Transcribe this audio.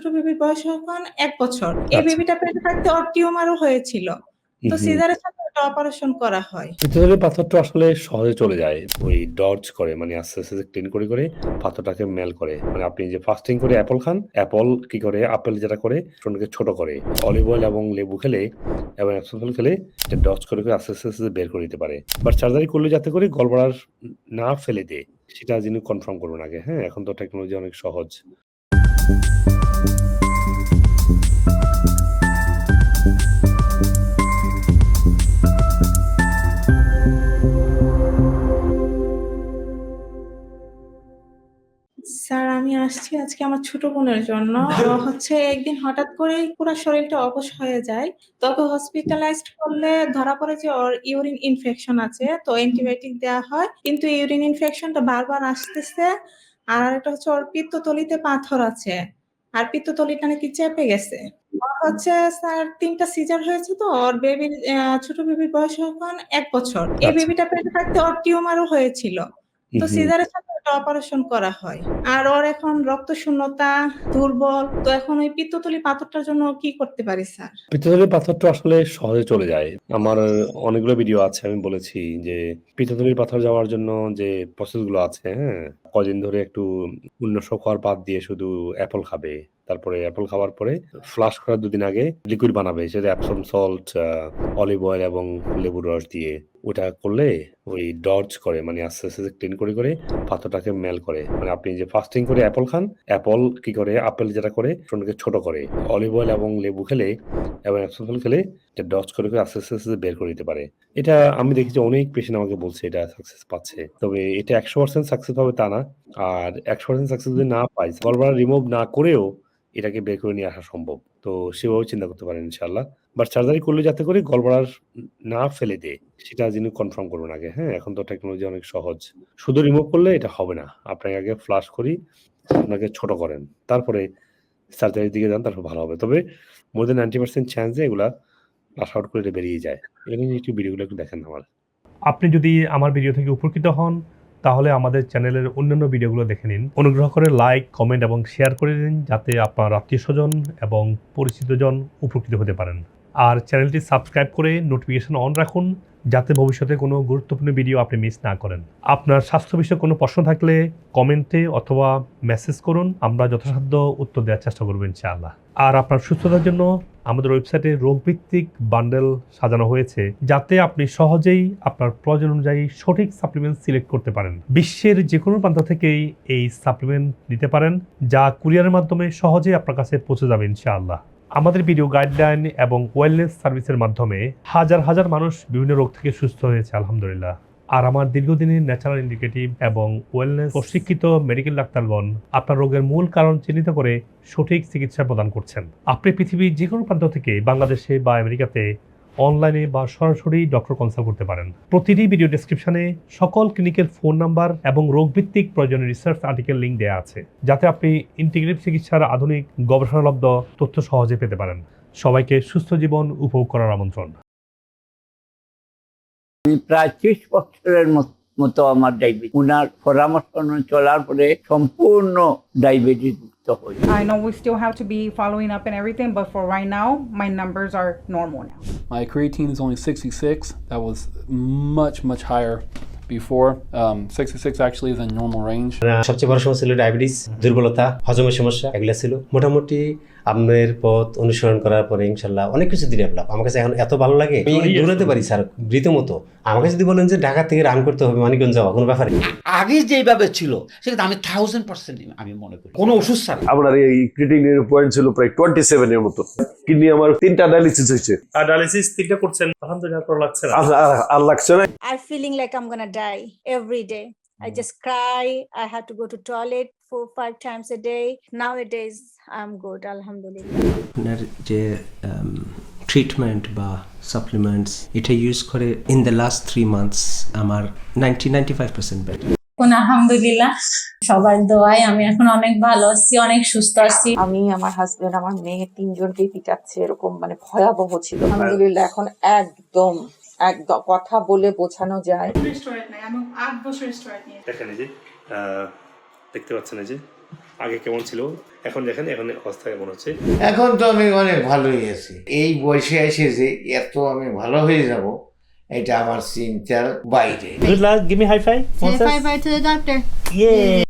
ছোট বেবির বয়স এখন ১ বছর। এই আচ্ছা। বেবিটা পেটে থাকতে ওর টিউমারও হয়েছিল। তো সিজারের সাথে ওটা অপারেশন করা হয়। পিত্তথলির পাথরটা আসলে সহজে চলে যায়। ওই ডজ করে মানে আস্তে, আস্তে ক্লিন করে পাথরটাকে মেল করে। মানে আপনি যে ফাস্টিং করে অ্যাপল খান, অ্যাপল কি করে আপেল যেটা করে ওটাকে ছোট করে। অলিভ অয়েল এবং লেবু খেলে এবং এপসম সল্ট খেলে এটা ডজ করে আস্তে, আস্তে বের করে দিতে পারে। বাট সার্জারি করলে যাতে করে গলব্লাডার না ফেলে দেয় সেটা যিনি কনফার্ম করবেন আগে, হ্যাঁ? এখন তো টেকনোলজি অনেক সহজ। স্যার আমি আসছি আজকে আমার ছোট বোনের জন্য। ও হচ্ছে একদিন হঠাৎ করেই পুরা শরীরটা অবশ হয়ে যায়। তো ওকে হসপিটালাইজড করলে ধরা পড়ে যে ওর ইউরিন ইনফেকশন আছে। তো অ্যান্টিবায়োটিক দেয়া হয়। কিন্তু ইউরিন ইনফেকশনটা বারবার আসতেছে। আর আরেকটা হচ্ছে ওর পিত্তথলিতে পাথর আছে। আর পিত্তথলিটা নাকি চেপে গেছে। ওর হচ্ছে স্যার ৩ টা সিজার হয়েছে তো ওর বেবির ছোট বেবির বয়স এখন ১ বছর। এই আচ্ছা। বেবিটা পেটে থাকতে ওর টিউমারও হয়েছিল। তো সিজারের সাথে ওটা অপারেশন করা হয়। আর ওর এখন রক্তশূন্যতা, দুর্বল। তো এখন ওই পিত্তথলি পাথরটার জন্য কি করতে পারি স্যার? পিত্তথলির পাথরটা আসলে সহজে চলে যায়। আমার অনেকগুলো ভিডিও আছে আমি বলেছি যে পিত্তথলির পাথর যাওয়ার জন্য যে প্রসেস গুলো আছে, হ্যাঁ? কয়দিন ধরে একটু শোকর পাত দিয়ে শুধু অ্যাপল খাবে। তারপরে অ্যাপল খাওয়ার পরে ফ্লাশ করার ২ দিন আগে লিকুইড বানাবে। সেটা এপসম সল্ট, অলিভ অয়েল এবং লেবুর রস দিয়ে। ওটা করলে ওই ডজ করে মানে আস্তে, আস্তে ক্লিন করে পাথরটাকে মেল করে। মানে আপনি যে ফাস্টিং করে অ্যাপল খান, অ্যাপল কি করে আপেল যেটা করে ওটাকে ছোট করে। অলিভ অয়েল এবং লেবু খেলে এবং এপসম সল্ট খেলে এটা ডজ করে আস্তে, আস্তে বের করে দিতে পারে। এটা আমি দেখেছি অনেক পেশেন্ট আমাকে বলছে এটা সাকসেস পাচ্ছে। তবে এটা ১০০% সাকসেস হবে তা না। আর ১০০% সাকসেস যদি না পাই, গলব্লাডার রিমুভ না করেও এটাকে বের করে নিয়ে আসা সম্ভব। তো সেভাবেও চিন্তা করতে পারেন ইনশাআল্লাহ। বাট সার্জারি করলে যাতে করে গলব্লাডার না ফেলে দেয় সেটা যিনি কনফার্ম করবেন আগে, হ্যাঁ? এখন তো টেকনোলজি অনেক সহজ। শুধু রিমুভ করলে এটা হবে না। আপনাকে আগে ফ্লাশ করি, আপনাকে ছোট করেন। তারপরে সার্জারির দিকে যান তারপর ভালো হবে। তবে মোর দ্যান 90% চান্স যে এগুলা ফ্লাশ আউট করে এটা বেরিয়ে যায়। এটা নিয়ে একটু ভিডিওগুলো একটু দেখেন আমার। আপনি যদি আমার ভিডিও থেকে উপকৃত হন তাহলে আমাদের চ্যানেলের অন্যান্য ভিডিওগুলো দেখে নিন। অনুগ্রহ করে লাইক, কমেন্ট এবং শেয়ার করে দিন যাতে আপনার আত্মীয়স্বজন এবং পরিচিতজন উপকৃত হতে পারেন। আর চ্যানেলটি সাবস্ক্রাইব করে নোটিফিকেশন অন রাখুন যাতে ভবিষ্যতে কোনো গুরুত্বপূর্ণ ভিডিও আপনি মিস না করেন। আপনার স্বাস্থ্য বিষয়ে কোনো প্রশ্ন থাকলে কমেন্টে অথবা মেসেজ করুন, আমরা যথাসাধ্য উত্তর দেওয়ার চেষ্টা করব ইনশাআল্লাহ। আর আপনার সুস্থতার জন্য আমাদের ওয়েবসাইটে রোগভিত্তিক বান্ডেল সাজানো হয়েছে যাতে আপনি সহজেই আপনার প্রয়োজন অনুযায়ী সঠিক সাপ্লিমেন্ট সিলেক্ট করতে পারেন। বিশ্বের যে কোনো প্রান্ত থেকেই এই সাপ্লিমেন্ট নিতে পারেন যা কুরিয়ারের মাধ্যমে সহজেই আপনার কাছে পৌঁছে যাবে ইনশাআল্লাহ। আমাদের ভিডিও গাইডলাইন এবং ওয়েলনেস সার্ভিসের মাধ্যমে হাজার হাজার মানুষ বিভিন্ন রোগ থেকে সুস্থ হয়েছে আলহামদুলিল্লাহ। আর আমার দীর্ঘদিনের ন্যাচারাল ইন্ডিকেটিভ এবং ওয়েলনেস প্রশিক্ষিত মেডিকেল ডাক্তারগণ আপনার রোগের মূল কারণ চিহ্নিত করে সঠিক চিকিৎসা প্রদান করছেন। আপনি পৃথিবীর যে কোনো প্রান্ত থেকে বাংলাদেশে বা আমেরিকাতে অনলাইনে বা সরাসরি ডক্টর কনসাল্ট করতে পারেন। প্রতিটি ভিডিও ডেসক্রিপশনে সকল ক্লিনিকের ফোন নাম্বার এবং রোগভিত্তিক প্রয়োজনীয় রিসার্চ আর্টিকেল লিঙ্ক দেওয়া আছে যাতে আপনি ইন্টিগ্রেটিভ চিকিৎসার আধুনিক গবেষণালব্ধ তথ্য সহজে পেতে পারেন। সবাইকে সুস্থ জীবন উপভোগ করার আমন্ত্রণ। প্রায় ৩০ বছরের মতো আমার ডায়াবেটিস, উনার পরামর্শ অনুযায়ী চলার পরে সম্পূর্ণ ডায়াবেটিস মুক্ত হই। I know we still have to be following up and everything, but for right now, my numbers are normal now. My creatine is only 66. That was much higher before. 66 actually is in normal range. সবচেয়ে বড় সমস্যা ছিল diabetes, দুর্বলতা, হজমের সমস্যা, এগুলা ছিল। মোটামুটি আপনার পথ অনুসরণ করার পরে ইনশাল্লাহ অনেক কিছু দিয়ে ডেভেলপ। আমার কাছে এখন এত ভালো লাগে, আমি দৌড়াতে পারি স্যার রীতিমতো। আমাকে যদি বলেন যে ঢাকা থেকে রান করতে হবে মানিকগঞ্জ যাওয়া, কোনো ব্যাপার নেই। আগে যেভাবে ছিল সেটা আমি 1000% আমি মনে করি কোনো ওষুধ ছাড়া। আপনার এই ক্রিটিনিনের পয়েন্ট ছিল প্রায় 27 এর মতো। কিডনি আমার 3টা ডায়ালিসিস হয়েছে। আর ডায়ালিসিস 3টা করছেন, আলহামদুলিল্লাহ ভালো লাগছে না? আর লাগছে না। I'm feeling like I'm gonna die every day. I just cry. I had to go to toilet 4-5 times a day. Nowadays, I'm good, alhamdulillah. আপনার যে ট্রিটমেন্ট বা সাপ্লিমেন্টস এটা ইউজ করে ইন দ্য লাস্ট 3 মান্থস আমার 90-95% better. আলহামদুলিল্লাহ সবার দোয়ায় আমি এখন অনেক ভালো আছি, অনেক সুস্থ আছি। আমি, আমার হাজবেন্ড, আমার মেয়ে 3 জনকেই পিটাচ্ছে, এরকম মানে ভয়াবহ ছিল। আলহামদুলিল্লাহ এখন একদম কথা বলে বোঝানো যায়। আমি 8 বছর স্ট্রয়েড নিয়ে। দেখেন এই যে দেখতে পাচ্ছেন এই যে আগে কেমন ছিল এখন দেখেন এখন অবস্থা কেমন হচ্ছে। এখন তো আমি অনেক ভালোই আছি। এই বয়সে এসে যে এত আমি ভালো হয়ে যাব এটা আমার চিন্তার বাইরে। Good luck. Give me high five. Say bye bye to the doctor. Yay!